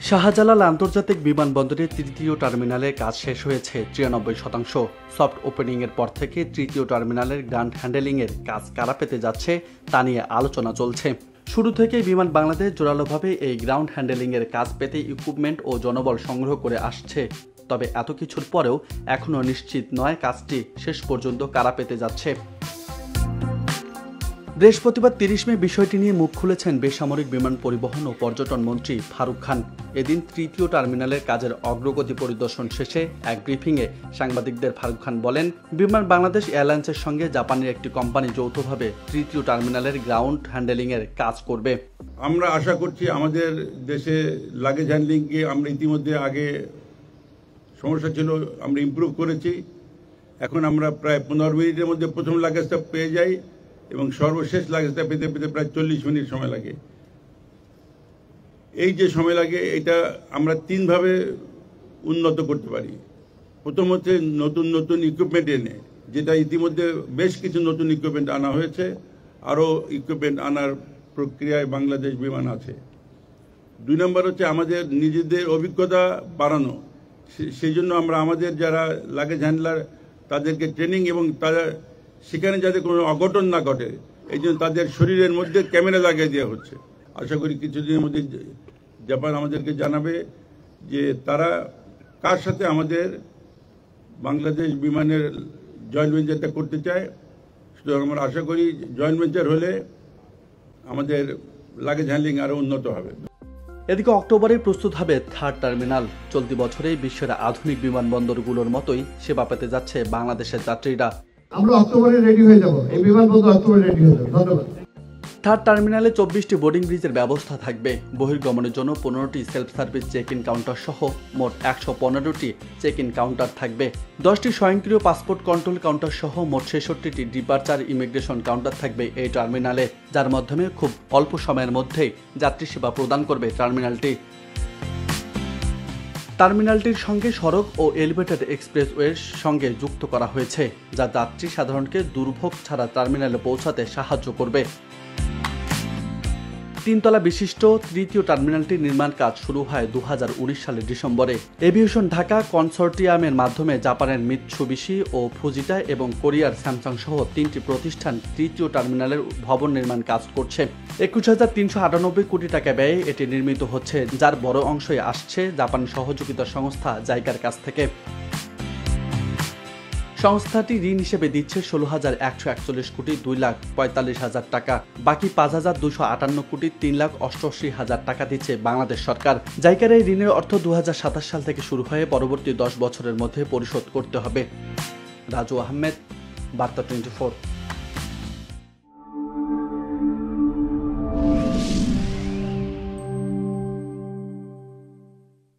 শাহজালাল আন্তর্জাতিক বিমানবন্দরের তৃতীয় টার্মিনালের কাজ শেষ হয়েছে ৯৩%। সফট ওপেনিংয়ের পর থেকে তৃতীয় টার্মিনালের গ্রাউন্ড হ্যান্ডেলিংয়ের কাজ কারা পেতে যাচ্ছে তা নিয়ে আলোচনা চলছে। শুরু থেকেই বিমান বাংলাদেশ জোরালোভাবে এই গ্রাউন্ড হ্যান্ডেলিংয়ের কাজ পেতে ইকুইপমেন্ট ও জনবল সংগ্রহ করে আসছে। তবে এত কিছুর পরেও এখনও নিশ্চিত নয় কাজটি শেষ পর্যন্ত কারা পেতে যাচ্ছে। বৃহস্পতিবার ৩০ মে বিষয়টি নিয়ে মুখ খুলেছেন বেসামরিক বিমান পরিবহন ও পর্যটন মন্ত্রী ফারুক খান। এদিন তৃতীয় টার্মিনালের কাজের অগ্রগতি পরিদর্শন শেষে এক ব্রিফিংয়ে সাংবাদিকদের ফারুক খান বলেন, বিমান বাংলাদেশ এয়ারলাইন্সের সঙ্গে জাপানের একটি কোম্পানি যৌথভাবে তৃতীয় টার্মিনালের গ্রাউন্ড হ্যান্ডেলিংয়ের কাজ করবে। আমরা আশা করছি আমাদের দেশে লাগেজ হ্যান্ডলিংকে আমরা ইতিমধ্যে আগে সমস্যা ছিল, আমরা ইমপ্রুভ করেছি। এখন আমরা প্রায় ১৫ মিনিটের মধ্যে প্রথম লাগেজটা পেয়ে যাই এবং সর্বশেষ লাগেজটা পেতে পেতে প্রায় ৪০ মিনিট সময় লাগে। এই যে সময় লাগে এটা আমরা তিনভাবে উন্নত করতে পারি। প্রথম হচ্ছে নতুন নতুন ইকুইপমেন্ট এনে, যেটা ইতিমধ্যে বেশ কিছু নতুন ইকুইপমেন্ট আনা হয়েছে, আরও ইকুইপমেন্ট আনার প্রক্রিয়ায় বাংলাদেশ বিমান আছে। ২ নম্বর হচ্ছে আমাদের নিজেদের অভিজ্ঞতা বাড়ানো। সেই জন্য আমরা আমাদের যারা লাগেজ হ্যান্ডলার তাদেরকে ট্রেনিং এবং তারা সেখানে যাতে কোনো অঘটন না ঘটে এই জন্য তাদের শরীরের মধ্যে ক্যামেরা লাগিয়ে দেওয়া হচ্ছে। আশা করি কিছুদিনের মধ্যে জাপান আমাদেরকে জানাবে যে তারা কার সাথে আমাদের বাংলাদেশ বিমানের জয়েন্ট ভেঞ্চারটা করতে চায়। সুতরাং আমরা আশা করি জয়েন্ট ভেঞ্চার হলে আমাদের লাগেজ হ্যান্ডলিং আরও উন্নত হবে। এদিকে অক্টোবরে প্রস্তুত হবে থার্ড টার্মিনাল। চলতি বছরে বিশ্বের আধুনিক বিমানবন্দরগুলোর মতোই সেবা পেতে যাচ্ছে বাংলাদেশের যাত্রীরা। আমরা অক্টোবরে রেডি হয়ে যাব, এই বিমানবন্দর অক্টোবরে রেডি হয়ে যাবে। ধন্যবাদ। থার্ড টার্মিনালে ২৪টি বোর্ডিং ব্রিজের ব্যবস্থা থাকবে। বহির্গমনের জন্য 15টি self service check in counter সহ মোট ১১৫টি চেক ইন কাউন্টার থাকবে। 10টি স্বয়ংক্রিয় পাসপোর্ট কন্ট্রোল কাউন্টার সহ মোট ৬৬টি ডিপার্চার ইমিগ্রেশন কাউন্টার থাকবে এই টার্মিনালে, যার মাধ্যমে খুব অল্প সময়ের মধ্যেই যাত্রী সেবা প্রদান করবে টার্মিনালটি। টার্মিনালটির সঙ্গে সড়ক ও এলিভেটেড এক্সপ্রেসওয়ের সঙ্গে যুক্ত করা হয়েছে, যা যাত্রী সাধারণকে দুর্ভোগ ছাড়া টার্মিনালে পৌঁছাতে সাহায্য করবে। ৩ তলা বিশিষ্ট তৃতীয় টার্মিনালটির নির্মাণ কাজ শুরু হয় ২০১৯ সালের ডিসেম্বরে। এভিয়েশন ঢাকা কনসোর্টিয়ামের মাধ্যমে জাপানের মিৎসুবিশি ও ফুজিটা এবং কোরিয়ার স্যামসাং সহ ৩টি প্রতিষ্ঠান তৃতীয় টার্মিনালের ভবন নির্মাণ কাজ করছে। ২১,৩৯৮ কোটি টাকা ব্যয়ে এটি নির্মিত হচ্ছে, যার বড় অংশই আসছে জাপান সহযোগিতা সংস্থা জাইকার কাছ থেকে। সংস্থাটি ঋণ হিসেবে দিচ্ছে ১৬,১৪১ কোটি ২,৪৫,০০০ টাকা। বাকি ৫,২৫৮ কোটি ৩,৮৮,০০০ টাকা দিচ্ছে বাংলাদেশ সরকার। জাইকার এই ঋণের অর্থ ২০২৭ সাল থেকে শুরু হয়ে পরবর্তী ১০ বছরের মধ্যে পরিশোধ করতে হবে। রাজু আহমেদ, বার্তা 24।